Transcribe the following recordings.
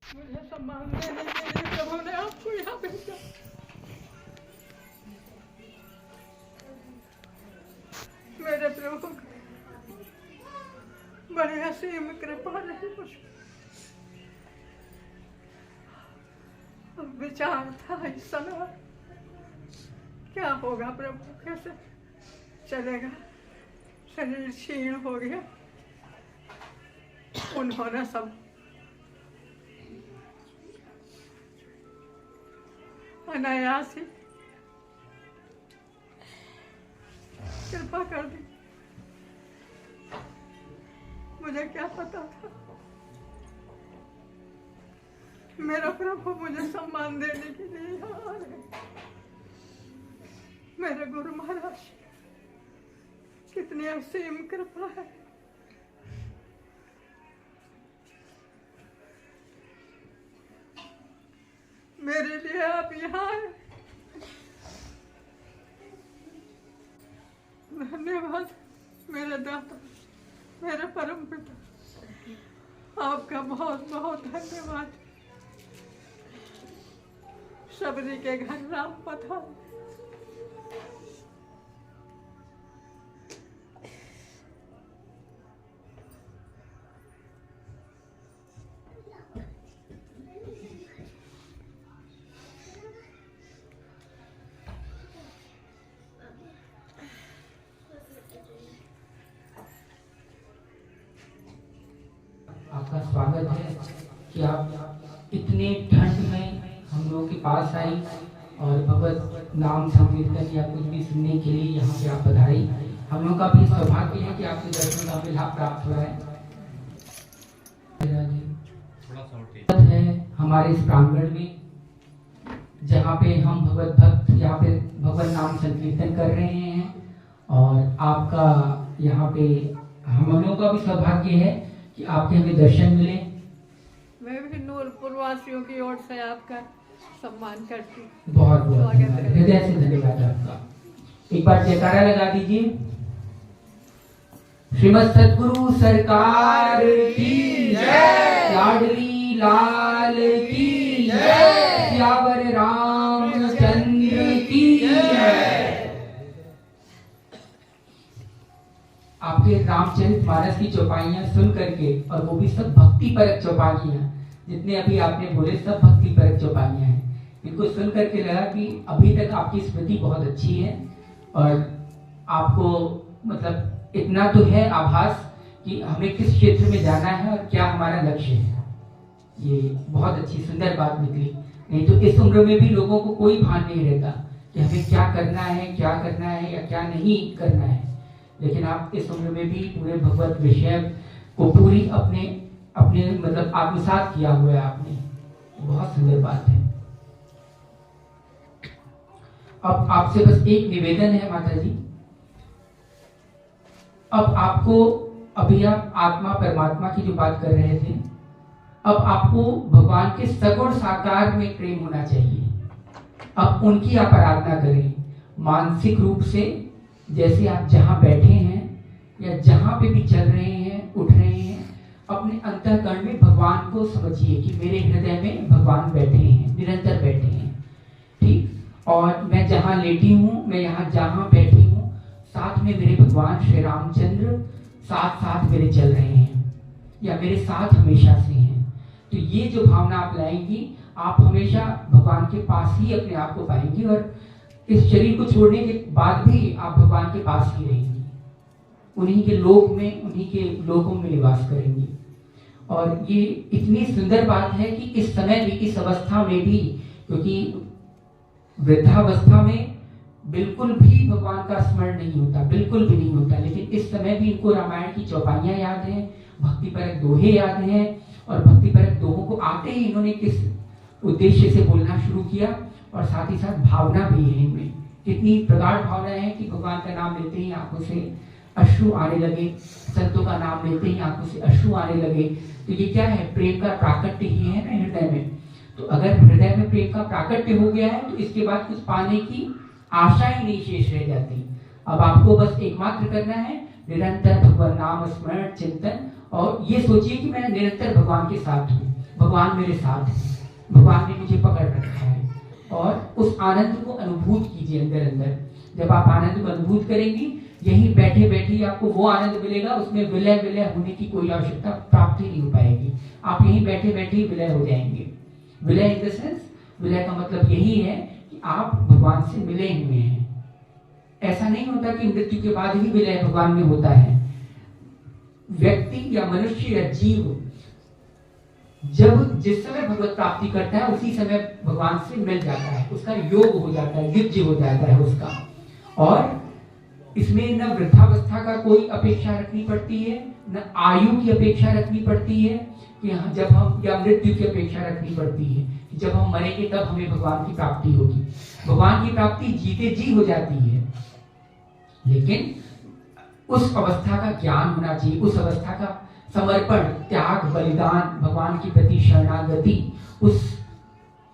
मुझे सम्मान देने के लिए प्रभु ने आपको यहाँ भेजा। मेरे प्रभु बड़ी असीम कृपा रही मुझ पर। विचार था इस समय क्या होगा प्रभु, कैसे चलेगा, शरीर क्षीण हो गया। उन्होंने सब अनायास ही कृपा कर दी। मुझे क्या पता था मेरा प्रभु मुझे सम्मान देने के लिए यहाँ आ रहे। मेरे गुरु महाराज कितनी असीम कृपा है। मेरे लिए आप यहाँ आए, धन्यवाद मेरे दाता, मेरे परम पिता, आपका बहुत बहुत धन्यवाद। सबरी के घर राम पधारे। आपका स्वागत है कि आप इतने ठंड में हम लोगों के पास आई और भगवत नाम संकीर्तन या कुछ भी सुनने के लिए यहाँ पे आप पधारी। हम लोगों का भी सौभाग्य है कि आपके दर्शन का भी लाभ प्राप्त हो रहा है। हमारे इस प्रांगण में जहाँ पे हम भगवत भक्त यहाँ पे भगवत नाम संकीर्तन कर रहे हैं और आपका यहाँ पे हम लोगों का भी सौभाग्य है कि आपके हमें दर्शन मिले। मैं भी नूरपुर वासियों की ओर से आपका सम्मान करती हूँ। बहुत बहुत हृदय से धन्यवाद आपका। एक बार जयकारा लगा दीजिए। श्रीमद सद्गुरु सरकार की जय, लाडली लाल की जय, सियावर रामचंद्र की जय। आपके रामचरितमानस की चौपाइयां सुन करके, और वो भी सब भक्ति परक चौपाइयां, जितने अभी आपने बोले सब भक्ति परक चौपाइयां हैं। इनको सुन करके लगा कि अभी तक आपकी स्मृति बहुत अच्छी है और आपको मतलब इतना तो है आभास कि हमें किस क्षेत्र में जाना है और क्या हमारा लक्ष्य है। ये बहुत अच्छी सुंदर बात निकली। नहीं तो इस उम्र में भी लोगों को कोई भान नहीं रहता कि हमें क्या करना है या क्या नहीं करना है। लेकिन आप इस उम्र में भी पूरे भगवत विषय को पूरी अपने मतलब आत्मसात किया हुआ है आपने। बहुत सुंदर बात है। अब आपसे बस एक निवेदन है माता जी। अब आपको अभी आप आत्मा परमात्मा की जो बात कर रहे थे, अब आपको भगवान के सगुण साकार में प्रेम होना चाहिए। अब उनकी आप आराधना करें मानसिक रूप से। जैसे आप जहां बैठे हैं या जहां पे भी चल रहे हैं, उठ रहे हैं, अपने अंतःकरण में भगवान को समझिए कि मेरे हृदय में भगवान बैठे हैं, निरंतर बैठे हैं। ठीक। और मैं जहां लेटी हूँ, मैं यहाँ जहां बैठी हूँ, साथ में मेरे भगवान श्री रामचंद्र साथ साथ मेरे चल रहे हैं या मेरे साथ हमेशा से हैं। तो ये जो भावना आप लाएंगी, आप हमेशा भगवान के पास ही अपने आप को पाएंगी और इस शरीर को छोड़ने के बाद भी आप भगवान के पास ही रहेंगी। उन्हीं के लोक में, उन्हीं के लोकों में निवास करेंगी। और ये इतनी सुंदर बात है कि इस समय भी, इस अवस्था में भी, क्योंकि वृद्धावस्था में बिल्कुल भी भगवान का स्मरण नहीं होता, बिल्कुल भी नहीं होता, लेकिन इस समय भी इनको रामायण की चौपाइयां याद हैं, भक्ति परक दोहे याद हैं। और भक्ति परक दोहों को आते ही इन्होंने किस उद्देश्य से बोलना शुरू किया, और साथ ही साथ भावना भी है इनमें। कितनी प्रगाढ़ भावना है कि भगवान का नाम लेते ही आंखों से अश्रु आने लगे, संतों का नाम लेते ही आंखों से अश्रु आने लगे। तो ये क्या है? प्रेम का प्राकट्य ही है ना हृदय में। तो अगर हृदय में प्रेम का प्राकट्य हो गया है तो इसके बाद कुछ पाने की आशा ही नहीं शेष रह जाती। अब आपको बस एकमात्र करना है निरंतर भगवान नाम स्मरण चिंतन, और ये सोचिए कि मैं निरंतर भगवान के साथ हूँ। भगवान मेरे साथ है, भगवान ने मुझे पकड़ रखा है। और उस आनंद को अनुभूत कीजिए अंदर अंदर। जब आप आनंद को अनुभूत करेंगी, यहीं बैठे बैठे आपको वो आनंद मिलेगा, उसमें विलय विलय होने की कोई आवश्यकता प्राप्ति नहीं हो पाएगी। आप यहीं बैठे बैठे ही विलय हो जाएंगे। विलय इन द सेंस, विलय का मतलब यही है कि आप भगवान से मिले हुए हैं। ऐसा नहीं होता कि मृत्यु के बाद ही विलय भगवान में होता है। व्यक्ति या मनुष्य या जीव जब जिस समय भगवत प्राप्ति करता है, उसी समय भगवान से मिल जाता है, उसका योग हो जाता है, युज्य हो जाता है उसका। और इसमें न वृद्धावस्था का कोई अपेक्षा रखनी पड़ती है, न आयु की अपेक्षा रखनी पड़ती है कि जब हम, या मृत्यु की अपेक्षा रखनी पड़ती है कि जब हम मरेंगे तब हमें भगवान की प्राप्ति होगी। भगवान की प्राप्ति जीते जी हो जाती है, लेकिन उस अवस्था का ज्ञान होना चाहिए, उस अवस्था का समर्पण, त्याग, बलिदान, भगवान के प्रति शरणागति, उस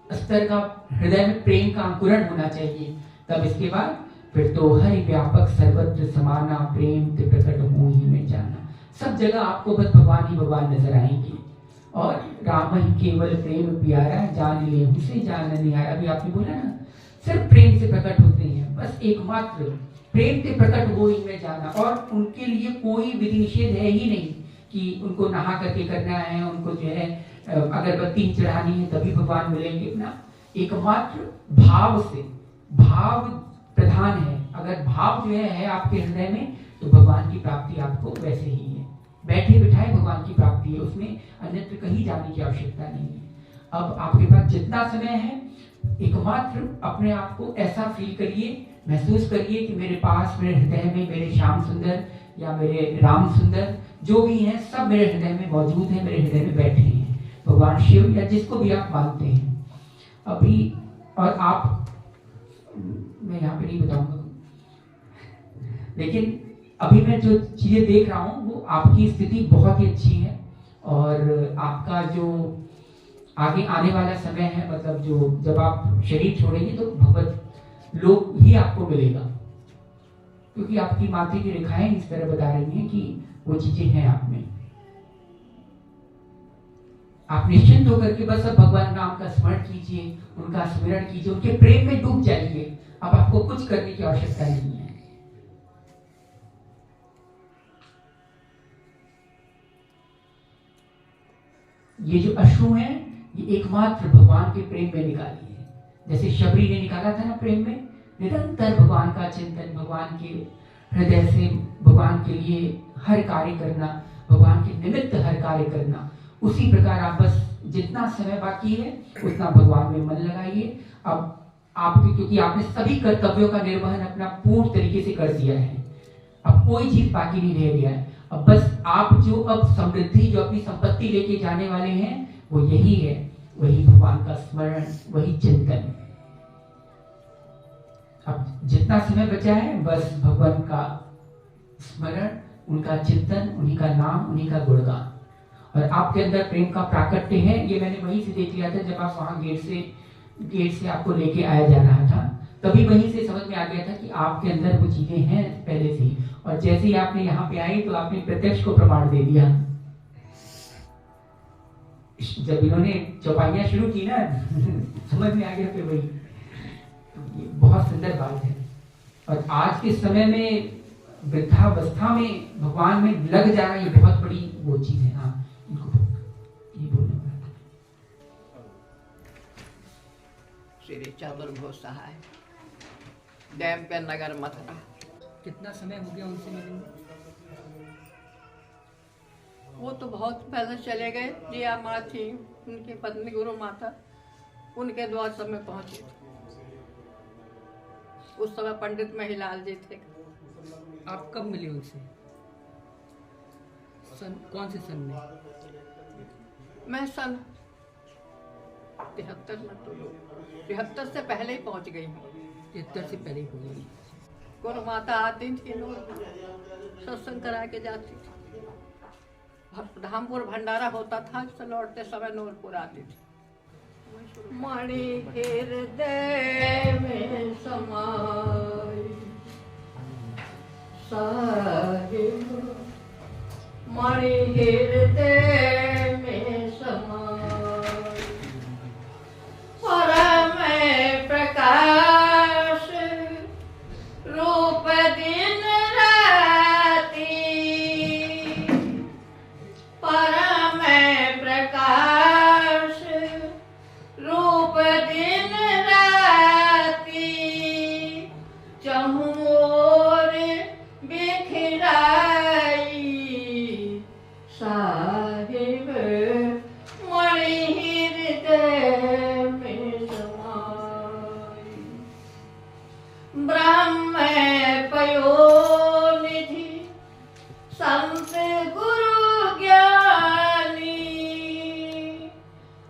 स्तर का हृदय में प्रेम का अंकुरण होना चाहिए। तब इसके बाद फिर तो हरि व्यापक सर्वत्र समाना, प्रेम ते प्रकट हो ही में जाना। सब जगह आपको बस भगवान ही भगवान नजर आएंगे। और राम ही केवल प्रेम प्यारा, जान ले उसे जान निहारा। अभी आपने बोला ना, सिर्फ प्रेम से प्रकट होते हैं, बस एकमात्र प्रेम से प्रकट हो ही में जाना। और उनके लिए कोई विधि निषेध है ही नहीं कि उनको नहा करके करना है, उनको जो है अगरबत्ती चढ़ानी है तभी भगवान मिलेंगे ना। एकमात्र भाव से, भाव प्रधान है। अगर भाव जो है आपके हृदय में, तो भगवान की प्राप्ति आपको वैसे ही है। बैठे बिठाए भगवान की प्राप्ति है, उसमें अन्यत्र कहीं जाने की आवश्यकता नहीं है। अब आपके पास जितना समय है, एकमात्र अपने आप को ऐसा फील करिए, महसूस करिए कि मेरे पास, मेरे हृदय में मेरे श्याम सुंदर या मेरे राम सुंदर जो भी हैं, सब मेरे हृदय में मौजूद हैं, मेरे हृदय में बैठे हैं। भगवान शिव या जिसको भी आप मानते हैं अभी। और आप, मैं यहाँ पे नहीं बताऊंगा, लेकिन अभी मैं जो चीजें देख रहा हूँ वो आपकी स्थिति बहुत ही अच्छी है। और आपका जो आगे आने वाला समय है, मतलब जो जब आप शरीर छोड़ेंगे तो भगवत लोक ही आपको मिलेगा, क्योंकि आपकी माथे की रेखाएं इस तरह बता रही हैं कि वो चीजें हैं आप में। आप निश्चिंत होकर के बस अब भगवान नाम का स्मरण कीजिए, उनका स्मरण कीजिए, उनके प्रेम में डूब जाइए। अब आपको कुछ करने की आवश्यकता नहीं है। ये जो अश्रु हैं, ये एकमात्र भगवान के प्रेम में निकाली है। जैसे शबरी ने निकाला था ना प्रेम में, निरंतर भगवान का चिंतन, भगवान के हृदय से भगवान के लिए हर कार्य करना, भगवान के निमित्त हर कार्य करना। उसी प्रकार आप बस जितना समय बाकी है उतना भगवान में मन लगाइए। अब आपके, क्योंकि आपने सभी कर्तव्यों का निर्वहन अपना पूर्ण तरीके से कर दिया है, अब कोई चीज बाकी नहीं रह गया है। अब बस आप जो अब समृद्धि, जो अपनी संपत्ति लेके जाने वाले हैं, वो यही है, वही भगवान का स्मरण, वही चिंतन। अब जितना समय बचा है बस भगवान का स्मरण, उनका चिंतन, उन्हीं का नाम, उन्हीं का गुणगान। और आपके अंदर प्रेम का प्राकट्य है। ये मैंने वहीं से देख लिया था जब आप वहां गेट से आपको लेके आया जा रहा था, तभी वहीं से समझ में आ गया था कि आपके अंदर वो चीजें हैं पहले से ही। और जैसे ही आपने यहाँ पे आई तो आपने प्रत्यक्ष को प्रमाण दे दिया। जब इन्होंने चौपाइयां शुरू की ना समझ में आ गया कि वही। ये बहुत सुंदर बात है। और आज के समय में वृद्धावस्था में भगवान में लग जाना, ये बहुत बड़ी वो चीज है। हाँ, ये बोलना श्री चतुर्भुज सहाय, डैम पे नगर मथुरा। कितना समय हो गया उनसे मिलने? वो तो बहुत पहले चले गए। जिया माँ थी, उनकी पत्नी गुरु माता, उनके द्वार सब में पहुंचे। उस समय पंडित महिलाल जी थे। आप कब मिले उनसे? कौन से सन में? मैं सन 73 में, तो 73 से पहले ही पहुंच गई हूँ। 73 से पहले हो गई। गुरु माता आती थी, लोग सत्संग करा के जाती थी। धामपुर भंडारा होता था, तो लौटते समय नूरपुर आती थी। मणि हृदय में समाई साहिब, मणि हृदय में समाई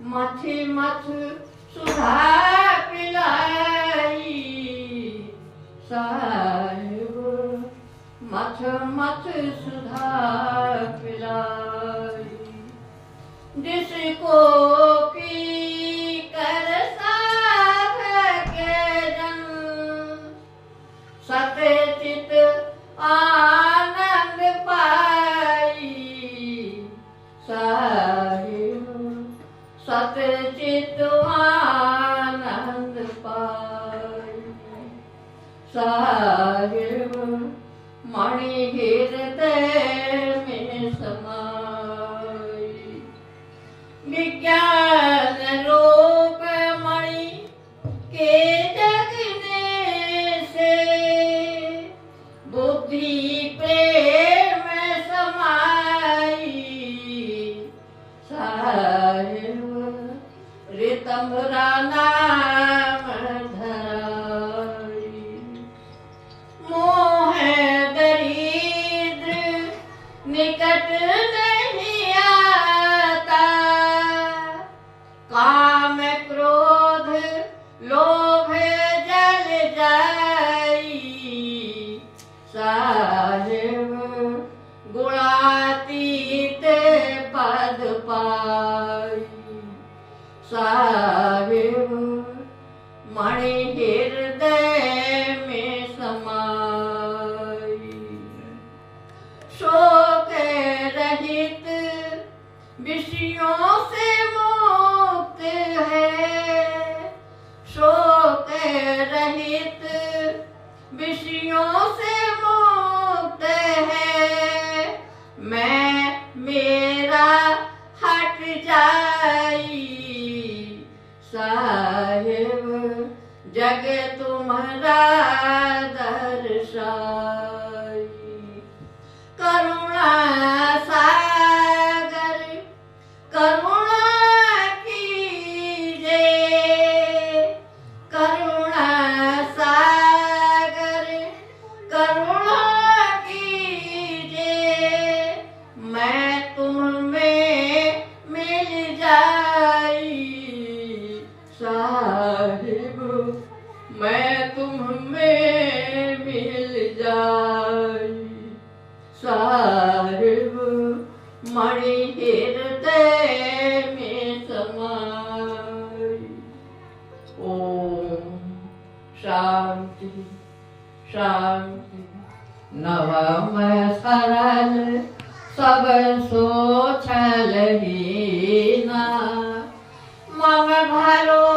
मथि मथ सुधा पिलाई साहिब मथ मथ सुधा पिलाई जिसको पी कर साध के जन सतचित आनंद पाई साहिब सतचित आनंद पाई साहिब मणि हृदय में समाई विज्ञान रूप मणि के जगने से बुद्धि प्रेम समाई साहिब ऋतंभरा नाम धराई मोह दरिद्र निकट नहीं आता काम क्रोध लोभ जल जाई साहिब गुणातीत पद पाई साहिब मणि हृदय में समाई शोक रहित विषयों से मुक्त है शोक रहित विषयों से मुक्त है मैं मेरा हट जाई साहिब जग तुम्हारा दर्शाई करुणा सागर करुणा कीजे करुणा सागर करुणा कीजे मैं तुम में मिल जाई साहिब मैं तुम में मिल जाई साहिब मणि हृदय में समाई ओम शांति शांति नवम सरल सब सोचल हीना मम भरो